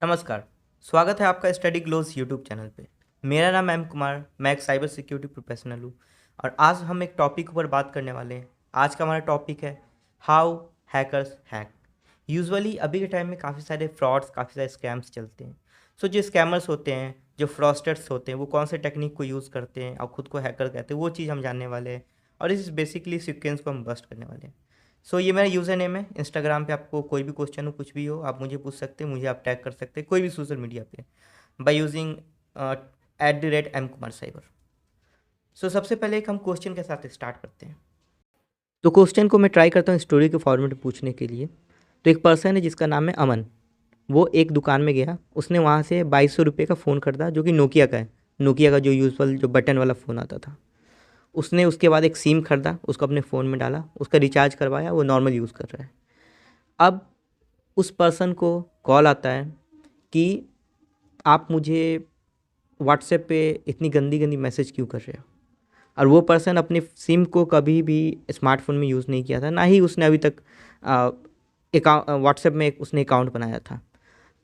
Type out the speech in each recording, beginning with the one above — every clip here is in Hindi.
नमस्कार। स्वागत है आपका स्टडी ग्लोस यूट्यूब चैनल पे। मेरा नाम एम कुमार, मैं एक साइबर सिक्योरिटी प्रोफेशनल हूँ और आज हम एक टॉपिक पर बात करने वाले हैं। आज का हमारा टॉपिक है हाउ हैकर्स हैक। यूजुअली अभी के टाइम में काफ़ी सारे फ्रॉड्स, काफ़ी सारे स्कैम्स चलते हैं। जो स्कैमर्स होते हैं, जो फ्रॉस्टर्स होते हैं, वो कौन से टेक्निक को यूज़ करते हैं और ख़ुद को हैकर कहते हैं, वो चीज़ हम जानने वाले हैं और इस बेसिकली सीक्वेंस को हम बस्ट करने वाले हैं। ये मेरा यूज़र नेम है। इंस्टाग्राम पे आपको कोई भी क्वेश्चन हो, कुछ भी हो, आप मुझे पूछ सकते हैं, मुझे आप टैग कर सकते हैं कोई भी सोशल मीडिया पे बाय यूजिंग @mkumarcyber। सबसे पहले एक हम क्वेश्चन के साथ स्टार्ट करते हैं। तो क्वेश्चन को मैं ट्राई करता हूँ स्टोरी के फॉर्मेट में पूछने के लिए। तो एक पर्सन है जिसका नाम है अमन। वो एक दुकान में गया, उसने वहाँ से 2200 रुपये का फ़ोन खरीदा जो कि नोकिया का है। नोकिया का जो यूजुअल जो बटन वाला फ़ोन आता था। उसने उसके बाद एक सिम खरीदा, उसको अपने फ़ोन में डाला, उसका रिचार्ज करवाया, वो नॉर्मल यूज़ कर रहा है। अब उस पर्सन को कॉल आता है कि आप मुझे व्हाट्सएप पे इतनी गंदी गंदी मैसेज क्यों कर रहे हो। और वो पर्सन अपने सिम को कभी भी स्मार्टफोन में यूज़ नहीं किया था, ना ही उसने अभी तक व्हाट्सएप में उसने अकाउंट बनाया था।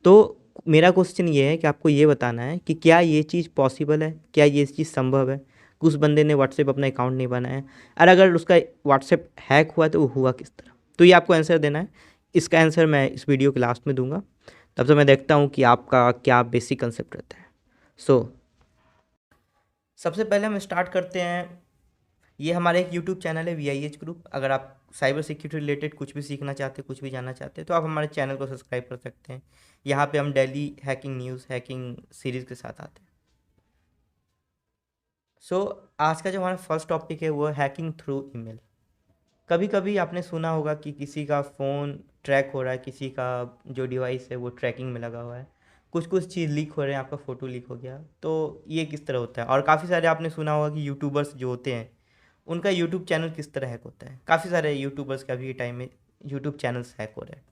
तो मेरा क्वेश्चन ये है कि आपको ये बताना है कि क्या ये चीज़ पॉसिबल है, क्या ये चीज़ संभव है कि उस बंदे ने व्हाट्सएप अपना अकाउंट नहीं बनाया, और अगर उसका व्हाट्सएप हैक हुआ तो वो हुआ किस तरह। तो ये आपको आंसर देना है। इसका आंसर मैं इस वीडियो के लास्ट में दूंगा। तब तक मैं देखता हूँ कि आपका क्या बेसिक कंसेप्ट रहता है। सबसे पहले हम स्टार्ट करते हैं। ये हमारा एक यूट्यूब चैनल है VIH ग्रुप। अगर आप साइबर सिक्योरिटी रिलेटेड कुछ भी सीखना चाहते हैं, कुछ भी जानना चाहते हैं, तो आप हमारे चैनल को सब्सक्राइब कर सकते हैं। यहाँ पे हम daily hacking news, hacking series के साथ आते हैं। आज का जो हमारा फर्स्ट टॉपिक है वो है हैकिंग थ्रू ईमेल। कभी कभी आपने सुना होगा कि किसी का फ़ोन ट्रैक हो रहा है, किसी का जो डिवाइस है वो ट्रैकिंग में लगा हुआ है, कुछ कुछ चीज़ लीक हो रहे हैं, आपका फ़ोटो लीक हो गया। तो ये किस तरह होता है। और काफ़ी सारे आपने सुना होगा कि यूट्यूबर्स जो होते हैं उनका यूट्यूब चैनल किस तरह हैक होता है। काफ़ी सारे यूट्यूबर्स का भी टाइम में यूट्यूब चैनल्स हैक हो रहे हैं।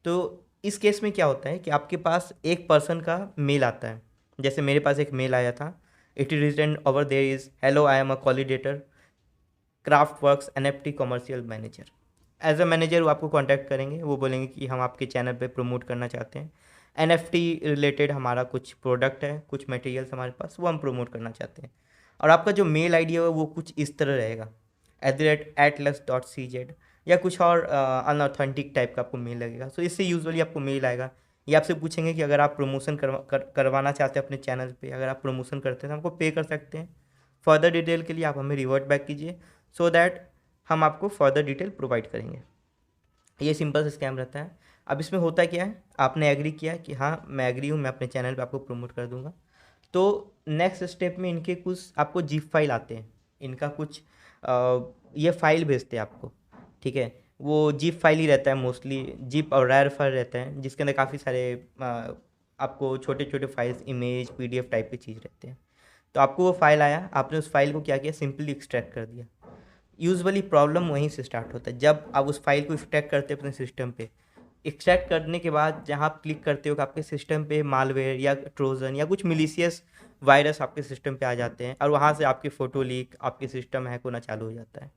तो इस केस में क्या होता है कि आपके पास एक पर्सन का मेल आता है। जैसे मेरे पास एक मेल आया था, it is written over there is hello I am a collaborator Craftworks NFT commercial manager. As a manager वो आपको कांटेक्ट करेंगे, वो बोलेंगे कि हम आपके चैनल पे प्रमोट करना चाहते हैं, NFT रिलेटेड हमारा कुछ प्रोडक्ट है, कुछ मटेरियल्स हमारे पास, वो हम प्रमोट करना चाहते हैं। और आपका जो मेल आईडी है वो कुछ इस तरह रहेगा @atlas.cz या कुछ और अनऑथेंटिक टाइप का आपको मेल लगेगा। इससे यूजुअली आपको मेल आएगा। ये आपसे पूछेंगे कि अगर आप प्रमोशन करवाना चाहते हैं अपने चैनल पे, अगर आप प्रमोशन करते हैं तो हमको पे कर सकते हैं। फर्दर डिटेल के लिए आप हमें रिवर्ट बैक कीजिए दैट हम आपको फर्दर डिटेल प्रोवाइड करेंगे। ये सिंपल सा स्कैम रहता है। अब इसमें होता क्या है, आपने एग्री किया कि हाँ मैं एग्री हूँ, मैं अपने चैनल पे आपको प्रमोट कर दूंगा। तो नेक्स्ट स्टेप में इनके कुछ आपको जिप फाइल आते हैं। इनका कुछ ये फाइल भेजते हैं आपको, ठीक है। वो जिप फाइल ही रहता है, मोस्टली जिप और रैर फाइल रहता है, जिसके अंदर काफ़ी सारे आपको छोटे छोटे फाइल्स, इमेज, PDF टाइप की चीज़ रहते हैं। तो आपको वो फाइल आया, आपने उस फाइल को क्या किया, सिंपली एक्सट्रैक्ट कर दिया। यूजुअली प्रॉब्लम वहीं से स्टार्ट होता है, जब आप उस फाइल को एक्सट्रैक्ट करते हो अपने सिस्टम पे। एक्सट्रैक्ट करने के बाद जहाँ आप क्लिक करते हो कि आपके सिस्टम पे मालवेयर या ट्रोजन या कुछ मिलीशियस वायरस आपके सिस्टम पे आ जाते हैं और वहाँ से आपकी फ़ोटो लीक, आपके सिस्टम हैक होना चालू हो जाता है।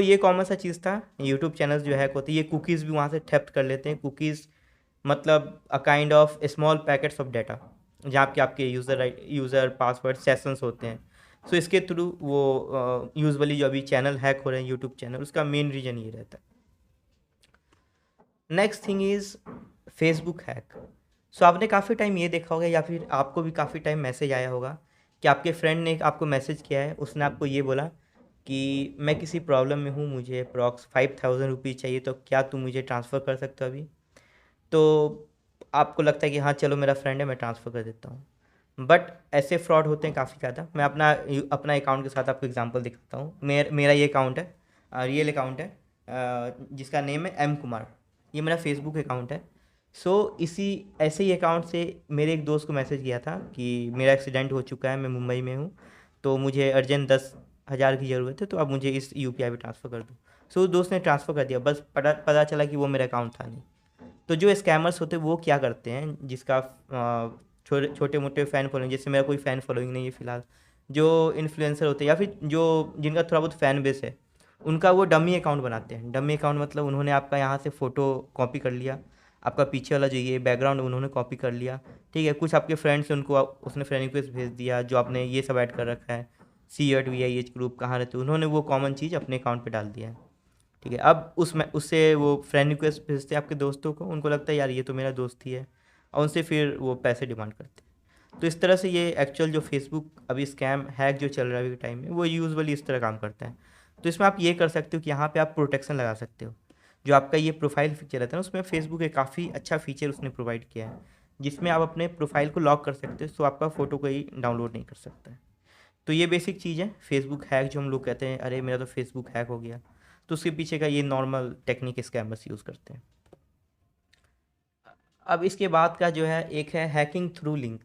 ये कॉमन सा चीज़ था। यूट्यूब चैनल्स जो हैक होती है, ये कुकीज़ भी वहाँ से थेफ्ट कर लेते हैं। कुकीज़ मतलब a kind of small packets of data, जहाँ पे आपके यूज़र पासवर्ड सेशंस होते हैं। इसके थ्रू वो यूजुअली जो अभी चैनल हैक हो रहे हैं यूट्यूब चैनल, उसका मेन रीज़न ये रहता है। Next thing is Facebook hack. आपने काफ़ी टाइम ये देखा होगा या फिर आपको भी काफ़ी टाइम मैसेज आया होगा कि आपके फ्रेंड ने आपको मैसेज किया है, उसने आपको ये बोला कि मैं किसी प्रॉब्लम में हूँ, मुझे अप्रॉक्स 5000 रुपीज़ चाहिए, तो क्या तुम मुझे ट्रांसफ़र कर सकते हो अभी। तो आपको लगता है कि हाँ चलो मेरा फ्रेंड है, मैं ट्रांसफ़र कर देता हूँ। बट ऐसे फ्रॉड होते हैं काफ़ी ज़्यादा। मैं अपना अकाउंट के साथ आपको एग्जांपल दिखाता हूँ। मेरा ये अकाउंट है, रियल अकाउंट है, जिसका नेम है एम कुमार। ये मेरा फेसबुक अकाउंट है। इसी ऐसे ही अकाउंट से मेरे एक दोस्त को मैसेज किया था कि मेरा एक्सीडेंट हो चुका है, मैं मुंबई में हूँ, तो मुझे अर्जेंट 10,000 की ज़रूरत है, तो आप मुझे इस UPI पे ट्रांसफ़र कर दो। उस दोस्त ने ट्रांसफ़र कर दिया, बस पता चला कि वो मेरा अकाउंट था नहीं। तो जो स्कैमर्स होते हैं वो क्या करते हैं, जिसका छोटे मोटे फ़ैन फॉलोइंग, जैसे मेरा कोई फ़ैन फॉलोइंग नहीं है फ़िलहाल, जो इन्फ्लुएंसर होते हैं या फिर जो जिनका थोड़ा बहुत फ़ैन बेस है, उनका वो डमी अकाउंट बनाते हैं। डमी अकाउंट मतलब उन्होंने आपका यहाँ से फ़ोटो कॉपी कर लिया, आपका पीछे वाला जो ये बैकग्राउंड उन्होंने कॉपी कर लिया, ठीक है। कुछ आपके फ्रेंड्स हैं, उनको उसने फ्रेंड रिक्वेस्ट भेज दिया, जो आपने ये सब ऐड कर रखा है, CVH ग्रुप कहाँ रहते हो, उन्होंने वो कॉमन चीज़ अपने अकाउंट पे डाल दिया है, ठीक है। अब उसमें उससे वो फ्रेंड रिक्वेस्ट भेजते हैं आपके दोस्तों को, उनको लगता है यार ये तो मेरा दोस्त ही है, और उनसे फिर वो पैसे डिमांड करते हैं। तो इस तरह से ये एक्चुअल जो फेसबुक अभी स्कैम हैक जो चल रहा है अभी के टाइम में, वो यूजुअली इस तरह काम करता है। तो इसमें आप ये कर सकते हो कि यहाँ पे आप प्रोटेक्शन लगा सकते हो। जो आपका ये प्रोफाइल फीचर रहता है ना, उसमें फेसबुक एक काफ़ी अच्छा फीचर उसने प्रोवाइड किया है, जिसमें आप अपने प्रोफाइल को लॉक कर सकते हो, तो आपका फ़ोटो कोई डाउनलोड नहीं कर सकता है। तो ये बेसिक चीज़ है फेसबुक हैक, जो हम लोग कहते हैं अरे मेरा तो फेसबुक हैक हो गया, तो उसके पीछे का ये नॉर्मल टेक्निक स्कैमर्स यूज़ करते हैं। अब इसके बाद का जो है एक है हैकिंग थ्रू लिंक,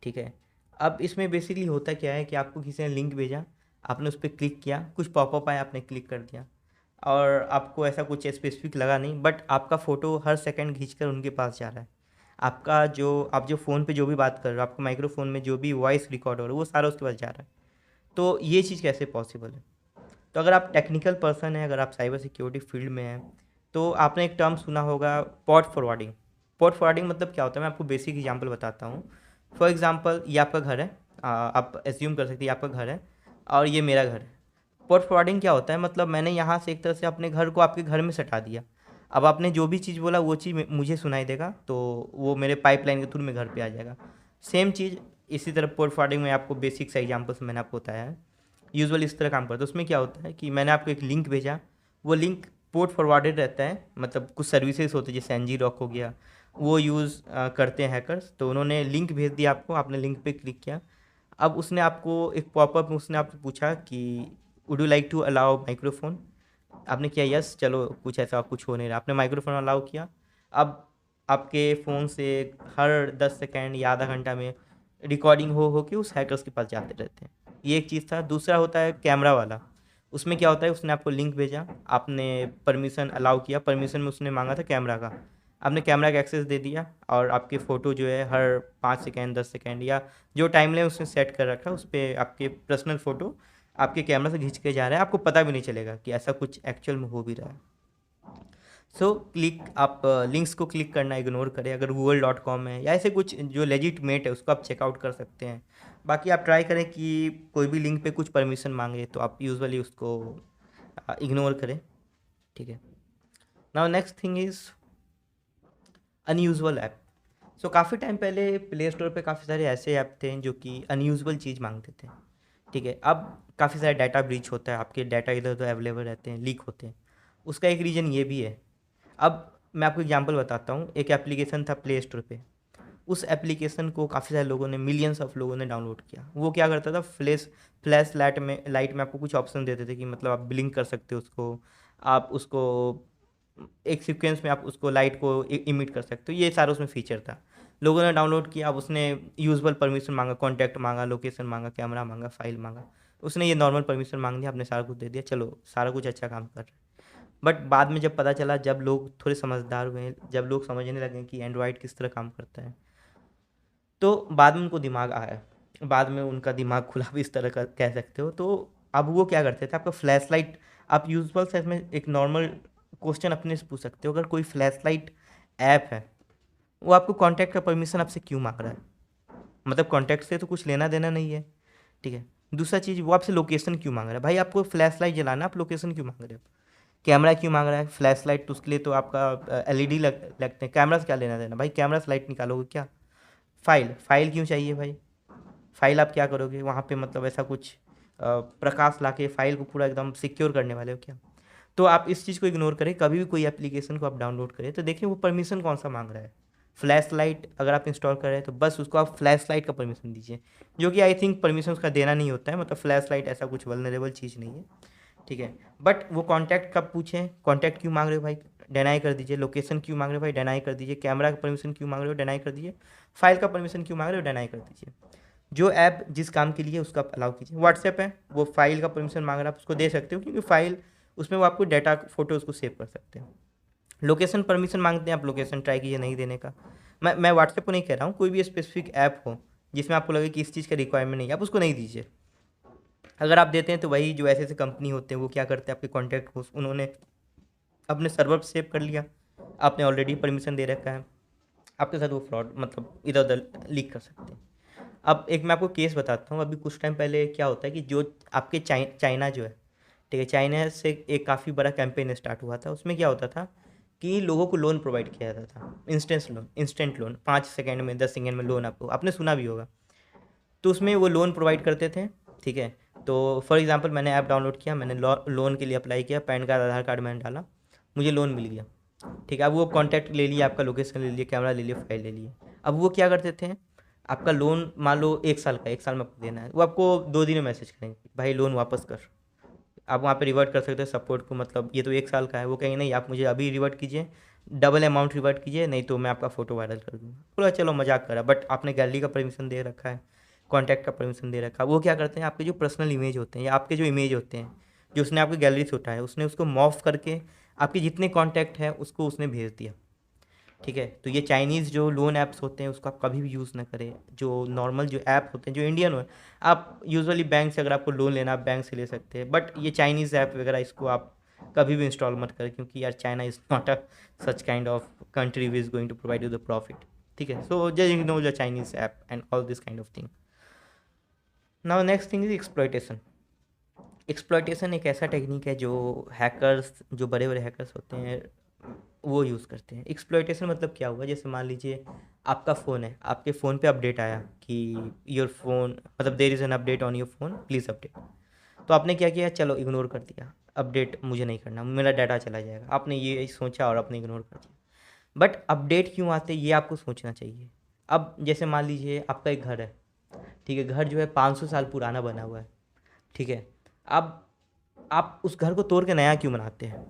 ठीक है। अब इसमें बेसिकली होता क्या है कि आपको किसी ने लिंक भेजा, आपने उस पर क्लिक किया, कुछ पॉपअप आया, आपने क्लिक कर दिया, और आपको ऐसा कुछ स्पेसिफिक लगा नहीं, बट आपका फ़ोटो हर सेकंड खींचकर उनके पास जा रहा है। आपका जो आप जो फ़ोन पे जो भी बात कर रहे हो, आपका माइक्रोफोन में जो भी वॉइस रिकॉर्ड हो रहा है, वो सारा उसके पास जा रहा है। तो ये चीज़ कैसे पॉसिबल है? तो अगर आप टेक्निकल पर्सन हैं, अगर आप साइबर सिक्योरिटी फील्ड में हैं, तो आपने एक टर्म सुना होगा, पोर्ट फॉरवर्डिंग। पोर्ट फॉरवर्डिंग मतलब क्या होता है, मैं आपको बेसिक एग्जांपल बताता हूँ। फॉर एग्जांपल ये आपका घर है, आप एज्यूम कर सकते हैं ये आपका घर है और ये मेरा घर है। पोर्ट फॉरवर्डिंग क्या होता है, मतलब मैंने यहाँ से एक तरह से अपने घर को आपके घर में सटा दिया। अब आपने जो भी चीज़ बोला वो चीज़ मुझे सुनाई देगा, तो वो मेरे पाइपलाइन के थ्रू में घर पे आ जाएगा। सेम चीज़ इसी तरह पोर्ट फॉरवर्डिंग में आपको बेसिक सा एग्जांपल्स मैंने आपको बताया है, यूजुअली इस तरह काम करता है। उसमें क्या होता है कि मैंने आपको एक लिंक भेजा, वो लिंक पोर्ट फॉरवर्डेड रहता है, मतलब कुछ सर्विसेज होते हैं जैसे एनजी रॉक हो गया, वो यूज़ करते हैं हैकर्स। तो उन्होंने लिंक भेज दिया आपको, आपने लिंक पे क्लिक किया। अब उसने आपको एक पॉपअप में उसने आपसे पूछा कि would you like to allow microphone. आपने किया यस, चलो कुछ ऐसा कुछ हो नहीं रहा, आपने माइक्रोफोन अलाउ किया। अब आपके फ़ोन से हर 10 सेकेंड या आधा घंटा में रिकॉर्डिंग हो के उस हैकर्स के पास जाते रहते हैं। ये एक चीज़ था। दूसरा होता है कैमरा वाला। उसमें क्या होता है, उसने आपको लिंक भेजा, आपने परमिशन अलाउ किया, परमिशन में उसने मांगा था कैमरा का, आपने कैमरा का एक्सेस दे दिया, और आपके फ़ोटो जो है हर 5 सेकेंड 10 सेकेंड या जो टाइम लाइन उसने सेट कर रखा, उस पर आपके पर्सनल फ़ोटो आपके कैमरा से खींच के जा रहा है, आपको पता भी नहीं चलेगा कि ऐसा कुछ एक्चुअल में हो भी रहा है। सो क्लिक आप लिंक्स को क्लिक करना इग्नोर करें, अगर google.com है या ऐसे कुछ जो लेजिटमेट है उसको आप चेकआउट कर सकते हैं। बाकी आप ट्राई करें कि कोई भी लिंक पे कुछ परमिशन मांगे तो आप यूजुअली उसको इग्नोर करें, ठीक है। Now next thing is unusual app. So काफ़ी टाइम पहले प्ले स्टोर पे काफ़ी सारे ऐसे ऐप थे जो कि अनयूजुअल चीज़ मांगते थे, ठीक है। अब काफ़ी सारा डाटा ब्रीच होता है, आपके डाटा इधर उधर अवेलेबल रहते हैं, लीक होते हैं। उसका एक रीज़न ये भी है। अब मैं आपको एग्जांपल बताता हूँ। एक एप्लीकेशन था प्ले स्टोर पे, उस एप्लीकेशन को काफ़ी सारे लोगों ने, मिलियंस ऑफ लोगों ने डाउनलोड किया। वो क्या करता था, फ्लैश लाइट में आपको कुछ ऑप्शन देते थे कि मतलब आप ब्लिंक कर सकते हो उसको, आप उसको एक सीक्वेंस में आप उसको लाइट को इमिट कर सकते हो, ये सारा उसमें फीचर था। लोगों ने डाउनलोड किया, अब उसने यूजुअल परमिशन मांगा, कॉन्टैक्ट मांगा, लोकेशन मांगा, कैमरा मांगा, फाइल मांगा। उसने ये नॉर्मल परमिशन मांग दिया, आपने सारा कुछ दे दिया, चलो सारा कुछ अच्छा काम कर रहा है। बट बाद में जब पता चला, जब लोग थोड़े समझदार हुए, जब लोग समझने लगे कि एंड्रॉयड किस तरह काम करता है, तो बाद में उनको दिमाग आया, बाद में उनका दिमाग खुला भी इस तरह का कह सकते हो। तो अब वो क्या करते थे, आपका फ्लैश लाइट, आप यूजुअल सेंस में एक नॉर्मल क्वेश्चन अपने से पूछ सकते हो, अगर कोई फ्लैश लाइट ऐप है, वो आपको कॉन्टैक्ट का परमिशन आपसे क्यों मांग रहा है? मतलब कॉन्टैक्ट से तो कुछ लेना देना नहीं है, ठीक है। दूसरा चीज़, वो आपसे लोकेशन क्यों मांग रहा है? भाई आपको फ्लैश लाइट जलाना, आप लोकेशन क्यों मांग रहे हो? कैमरा क्यों मांग रहा है? फ्लैश लाइट तो उसके लिए तो आपका एलईडी लगते हैं, कैमरा से क्या लेना देना? भाई कैमरा से लाइट निकालोगे क्या? फाइल क्यों चाहिए भाई? फाइल आप क्या करोगे वहाँ पे? मतलब ऐसा कुछ प्रकाश लाके फाइल को पूरा एकदम सिक्योर करने वाले हो क्या? तो आप इस चीज़ को इग्नोर करें, कभी भी कोई एप्लीकेशन को आप डाउनलोड करें तो देखिए वो परमिशन कौन सा मांग रहा है। फ्लैश लाइट अगर आप इंस्टॉल कर रहे हैं तो बस उसको आप फ्लैश लाइट का परमिशन दीजिए, जो कि आई थिंक परमिशन उसका देना नहीं होता है, मतलब फ्लैश लाइट ऐसा कुछ वल्नरेबल चीज़ नहीं है, ठीक है। बट वो कॉन्टैक्ट कब पूछें, कॉन्टैक्ट क्यों मांग रहे हो भाई? डिनाई कर दीजिए। लोकेशन क्यों मांग रहे हो भाई? डिनाई कर दीजिए। कैमरा का परमिशन क्यों मांग रहे हो? डिनाई कर दीजिए। फाइल का परमिशन क्यों मांग रहे हो? डिनाई कर दीजिए। जो ऐप जिस काम के लिए उसका आप अलाउ कीजिए। व्हाट्सएप है, वो फाइल का परमिशन मांग रहा है, आप उसको दे सकते हो, क्योंकि फाइल उसमें वो आपको डाटा फोटो उसको सेव कर सकते हो। लोकेशन परमिशन मांगते हैं, आप लोकेशन ट्राई कीजिए नहीं देने का। मैं व्हाट्सएप को नहीं कह रहा हूँ, कोई भी स्पेसिफिक ऐप हो जिसमें आपको लगे कि इस चीज़ का रिक्वायरमेंट नहीं है, आप उसको नहीं दीजिए। अगर आप देते हैं तो वही जो ऐसे ऐसे कंपनी होते हैं वो क्या करते हैं, आपके कॉन्टैक्ट को उन्होंने अपने सर्वर पर सेव कर लिया, आपने ऑलरेडी परमिशन दे रखा है, आपके साथ वो फ्रॉड मतलब इधर उधर लीक कर सकते हैं। अब एक मैं आपको केस बताता हूँ। अभी कुछ टाइम पहले क्या होता है कि जो आपके चाइना जो है, ठीक है, चाइना से एक काफ़ी बड़ा कैंपेन स्टार्ट हुआ था। उसमें क्या होता था कि लोगों को लोन प्रोवाइड किया जाता था, इंस्टेंट लोन, 5 सेकेंड में, 10 सेकेंड में लोन, आपको आपने सुना भी होगा। तो उसमें वो लोन प्रोवाइड करते थे, ठीक है। तो फॉर एग्जांपल मैंने ऐप डाउनलोड किया, मैंने लोन के लिए अप्लाई किया, पैन कार्ड आधार कार्ड मैंने डाला, मुझे लोन मिल गया, ठीक है। अब वो कॉन्टैक्ट ले लिया, आपका लोकेशन ले लिया, कैमरा ले लिया, फाइल ले लिए। अब वो क्या करते थे, आपका लोन मान लो 1 साल का, 1 साल में आपको देना है, वो आपको 2 दिन में मैसेज करेंगे, भाई लोन वापस कर। आप वहाँ पे रिवर्ट कर सकते हैं सपोर्ट को, मतलब ये तो 1 साल का है, वो कहेंगे नहीं आप मुझे अभी रिवर्ट कीजिए, डबल अमाउंट रिवर्ट कीजिए, नहीं तो मैं आपका फ़ोटो वायरल कर दूँगा। बोला चलो मजाक करा, बट आपने गैलरी का परमिशन दे रखा है, कॉन्टैक्ट का परमिशन दे रखा है। वो क्या करते हैं, आपके जो पर्सनल इमेज होते हैं या आपके जो इमेज होते हैं, जो उसने आपकी गैलरी से उठाया, उसने उसको मॉर्फ करके आपके जितने कॉन्टैक्ट हैं उसको उसने भेज दिया, ठीक है। तो ये चाइनीज़ जो लोन ऐप्स होते हैं उसको आप कभी भी यूज़ ना करें। जो नॉर्मल जो ऐप होते हैं जो इंडियन हो, आप यूजुअली बैंक से, अगर आपको लोन लेना, आप बैंक से ले सकते हैं, बट ये चाइनीज़ ऐप वगैरह इसको आप कभी भी इंस्टॉल मत करें, क्योंकि यार China is not a such kind of country which is going to provide you the profit, ठीक है। So just ignore the Chinese app and all this kind of thing. Now next thing is exploitation. Exploitation एक ऐसा टेक्निक है जो हैकर्स, जो बड़े बड़े हैकर्स होते हैं, वो यूज़ करते हैं। एक्सप्लॉयटेशन मतलब क्या हुआ, जैसे मान लीजिए आपका फ़ोन है, आपके फ़ोन पे अपडेट आया कि योर फ़ोन, मतलब there is an update on your phone, please update. तो आपने क्या किया, चलो इग्नोर कर दिया, अपडेट मुझे नहीं करना, मेरा डाटा चला जाएगा, आपने ये सोचा और आपने इग्नोर कर दिया। बट अपडेट क्यों आते ये आपको सोचना चाहिए। अब जैसे मान लीजिए आपका एक घर है, ठीक है, घर जो है 500 साल पुराना बना हुआ है, ठीक है। अब आप उस घर को तोड़ के नया क्यों बनाते हैं,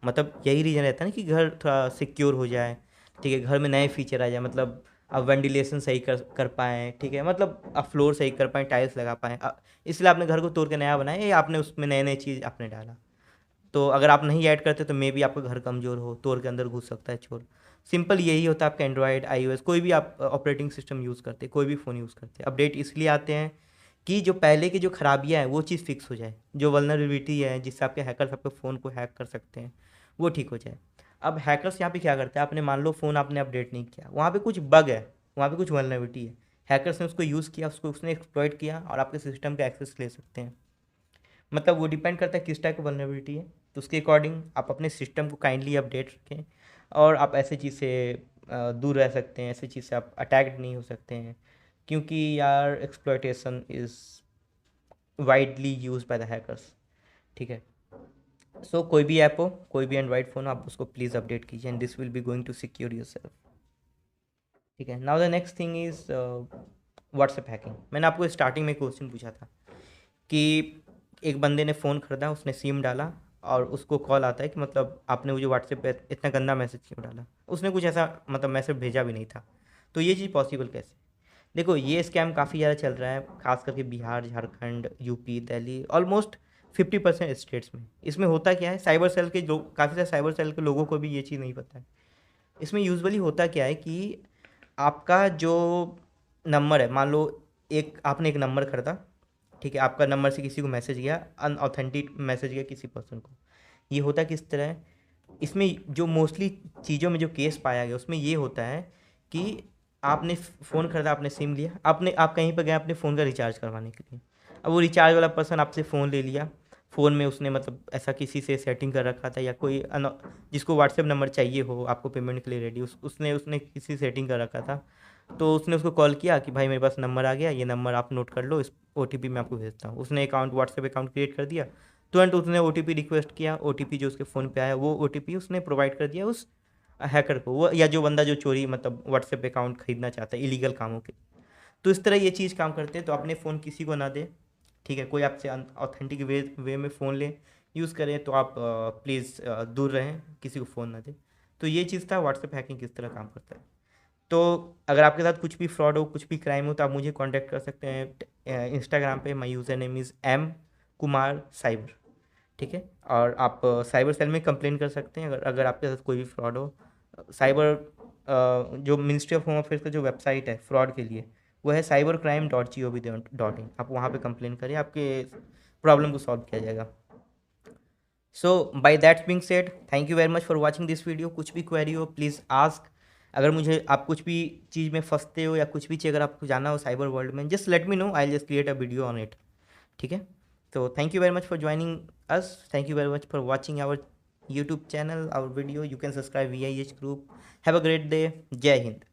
मतलब यही रीज़न रहता है ना कि घर थोड़ा सिक्योर हो जाए, ठीक है, घर में नए फीचर आ जाए, मतलब आप वेंटिलेशन सही कर कर पाएँ, ठीक है, मतलब आप फ्लोर सही कर पाएँ, टाइल्स लगा पाएँ, इसलिए आपने घर को तोड़ के नया बनाया या आपने उसमें नए नए चीज़ आपने डाला। तो अगर आप नहीं ऐड करते तो मे बी आपका घर कमज़ोर हो, तोड़ के अंदर घुस सकता है चोर। सिंपल यही होता है आपका एंड्रॉयड, आईओएस, कोई भी आप ऑपरेटिंग सिस्टम यूज़ करते हैं, कोई भी फ़ोन यूज़ करते हैं, अपडेट इसलिए आते हैं कि जो पहले की जो खराबियाँ हैं वो चीज़ फिक्स हो जाए, जो वल्नरेबिलिटी है जिससे आपके हैकर्स आपके फ़ोन को हैक कर सकते हैं वो ठीक हो जाए। अब हैकर्स यहाँ पे क्या करते हैं, आपने मान लो फ़ोन आपने अपडेट नहीं किया, वहाँ पे कुछ बग है, वहाँ पे कुछ वल्नरेबिलिटी है, हैकर्स ने उसको यूज़ किया, उसको उसने एक्सप्लॉइट किया और आपके सिस्टम का एक्सेस ले सकते हैं। मतलब वो डिपेंड करता है किस टाइप की वल्नरेबिलिटी है, तो उसके अकॉर्डिंग आप अपने सिस्टम को काइंडली अपडेट रखें और आप ऐसे चीज़ से दूर रह सकते हैं, ऐसे चीज़ से आप अटैक्ड नहीं हो सकते हैं, क्योंकि यार exploitation is widely use by the hackers, ठीक है। सो कोई भी ऐप हो, कोई भी एंड्रॉइड फ़ोन हो, आप उसको प्लीज़ अपडेट कीजिए and this will be going to secure yourself, ठीक है। Now the next thing is WhatsApp hacking. मैंने आपको स्टार्टिंग में क्वेश्चन पूछा था कि एक बंदे ने फ़ोन ख़रीदा, उसने सिम डाला और उसको कॉल आता है कि मतलब आपने मुझे व्हाट्सएप पे इतना गंदा मैसेज क्यों डाला। उसने कुछ ऐसा मतलब मैसेज भेजा भी नहीं था। तो ये चीज़ पॉसिबल कैसे। देखो ये स्कैम काफ़ी ज़्यादा चल रहा है, खास करके Bihar, Jharkhand, UP, Delhi, almost 50% states में। इसमें होता क्या है, साइबर सेल के जो काफ़ी सारे साइबर सेल के लोगों को भी ये चीज़ नहीं पता है। इसमें यूजुअली होता क्या है कि आपका जो नंबर है, मान लो एक आपने एक नंबर खरीदा, ठीक है, आपका नंबर से किसी को मैसेज गया, अनऑथेंटिक मैसेज गया किसी पर्सन को। ये होता किस तरह है, इसमें जो मोस्टली चीज़ों में जो केस पाया गया उसमें ये होता है कि आपने फ़ोन खरीदा, आपने सिम लिया, आपने आप कहीं पर गए अपने फ़ोन का रिचार्ज करवाने के लिए। अब वो रिचार्ज वाला पर्सन आपसे फ़ोन ले लिया, फ़ोन में उसने मतलब ऐसा किसी से सेटिंग कर रखा था या कोई जिसको व्हाट्सएप नंबर चाहिए हो आपको पेमेंट के लिए रेडी, उसने उसने किसी सेटिंग कर रखा था। तो उसने उसको कॉल किया कि भाई मेरे पास नंबर आ गया, ये नंबर आप नोट कर लो, इस ओटीपी मैं आपको भेजता हूँ। उसने अकाउंट, व्हाट्सएप अकाउंट क्रिएट कर दिया, तुरंत उसने ओटीपी रिक्वेस्ट किया, ओटीपी जो उसके फ़ोन पे आया वो ओटीपी उसने प्रोवाइड कर दिया उस हैकर को, वो या जो बंदा जो चोरी मतलब व्हाट्सएप अकाउंट खरीदना चाहता है इलीगल कामों के। तो इस तरह ये चीज़ काम करते हैं। तो अपने फ़ोन किसी को ना दे, ठीक है, कोई आपसे ऑथेंटिक वे में फ़ोन ले यूज़ करें तो आप प्लीज़ दूर रहें, किसी को फ़ोन ना दें। तो ये चीज़ था व्हाट्सएप हैकिंग किस तरह काम करता है। तो अगर आपके साथ कुछ भी फ्रॉड हो, कुछ भी क्राइम हो, तो आप मुझे कांटेक्ट कर सकते हैं इंस्टाग्राम पे। My username is M Kumar cyber, ठीक है। और आप साइबर सेल में कंप्लेन कर सकते हैं अगर अगर आपके साथ कोई भी फ्रॉड हो। साइबर जो मिनिस्ट्री ऑफ होम अफेयर्स का जो वेबसाइट है फ्रॉड के लिए, वो है cybercrime.gov.in। आप वहाँ पे कंप्लेन करें, आपके प्रॉब्लम को सॉल्व किया जाएगा। So by that being said, thank you very much for watching this video. कुछ भी क्वेरी हो प्लीज़ आस्क। अगर मुझे आप कुछ भी चीज़ में फंसते हो या कुछ भी चीज़ अगर आपको जानना हो साइबर वर्ल्ड में, just let me know, I just create a video on it. ठीक है, तो thank you very much for joining us, thank you very much for watching our YouTube channel, our video. You can subscribe VIH group. Have a great day. जय हिंद।